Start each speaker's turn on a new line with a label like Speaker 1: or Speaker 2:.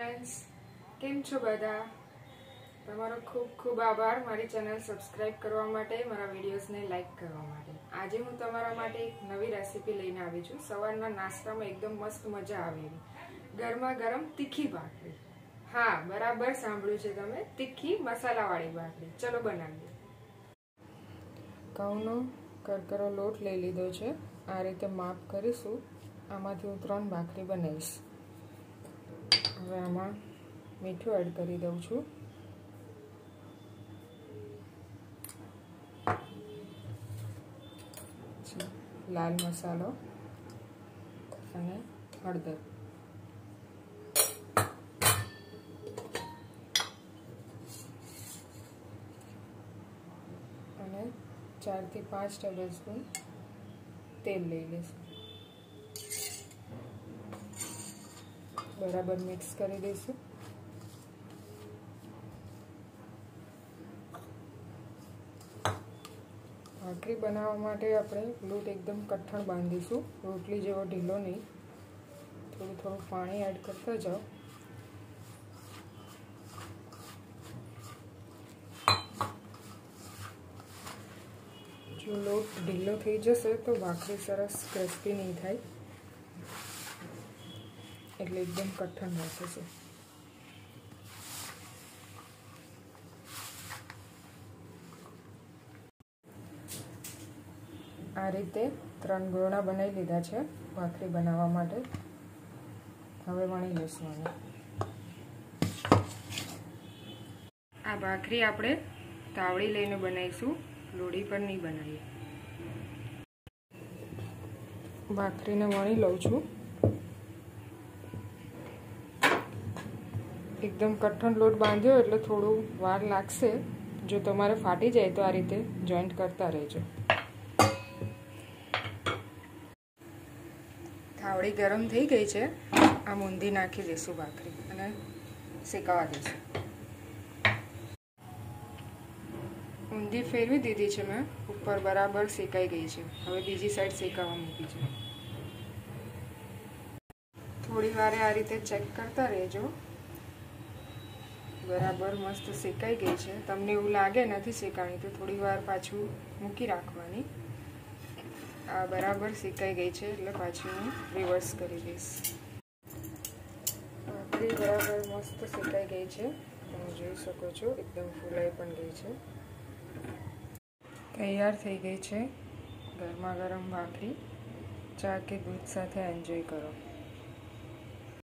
Speaker 1: Friends came छो बधा तमारो खूब खूब आभार मारी चैनल सब्सक्राइब करवा माटे मारा विडियोज ने लाइक करवा माटे। आज हूँ तमारा माटे एक नवी रेसिपी लईने आवी छुं। सवारना नास्ता में एकदम मस्त मजा आवे गरमा गरम तीखी भाखरी। हाँ बराबर सांभळ्युं छे तमे, तीखी मसाला वाली भाखरी। चलो बनावीए। घऊनो करकरो लोट लई लीधो छे। आ रीते माप करीशुं। आमांथी हूँ 3 भाखरी बनावीश। હવે આમાં મીઠું એડ કરી દઉં છું, લાલ મસાલો અને હળદર અને 4 થી 5 ટેબલસ્પૂન તેલ લઈ લઈશું। बराबर मिक्स कर दईशु। भाखरी बनावा माटे आपणे लोट एकदम कठण बांधीशु। रोटली जेवो ढीलो नहीं, थोड़ું थोड़ું पाणी एड करता जाओ। जो लोट ढीलो थई जशे तो भाखरी सरस क्रिस्पी नहीं थाय, એટલે એકદમ કઠણ રાખશે। આ રીતે 3 ગોળા બનાવી લીધા છે ભાખરી બનાવવા માટે। હવે વણી લઈશું આને। આ ભાખરી આપણે તાવડી લઈને બનાવીશું, લોડી પર નહીં બનાવીએ। ભાખરીને વણી લઉં છું। एकदम कठण लोट बांध्यो એટલે થોડું વાર લાગશે। જો તમારે ફાટી જાય તો આ રીતે જોઈન્ટ કરતા રહેજો। થાવડી ગરમ થઈ ગઈ છે। આ ઊંધી નાખી દેશું ભાખરી અને શેકાવા દેશું। ઊંધી ફેરવી દીધી છે મેં, ઉપર બરાબર શેકાઈ ગઈ છે। હવે બીજી સાઈડ શેકાવા મૂકી છે। થોડી વારે આ રીતે ચેક કરતા રહેજો। बराबर मस्त शेकाई गई है। तमने एवं लगे नहीं शेकाणी तो थोड़ी वार पाछू मूकी राखवानी। आ बराबर शेकाई गई है એટલે પાછી હું રિવર્સ કરી દઈશ। ભાખરી બરાબર મસ્ત શેકાઈ ગઈ છે, તમે જોઈ શકો છો એકદમ ફૂલાઈ પણ ગઈ છે। તૈયાર થઈ ગઈ છે ગરમા ગરમ ભાખરી। ચા કે દૂધ સાથે એન્જોય કરો।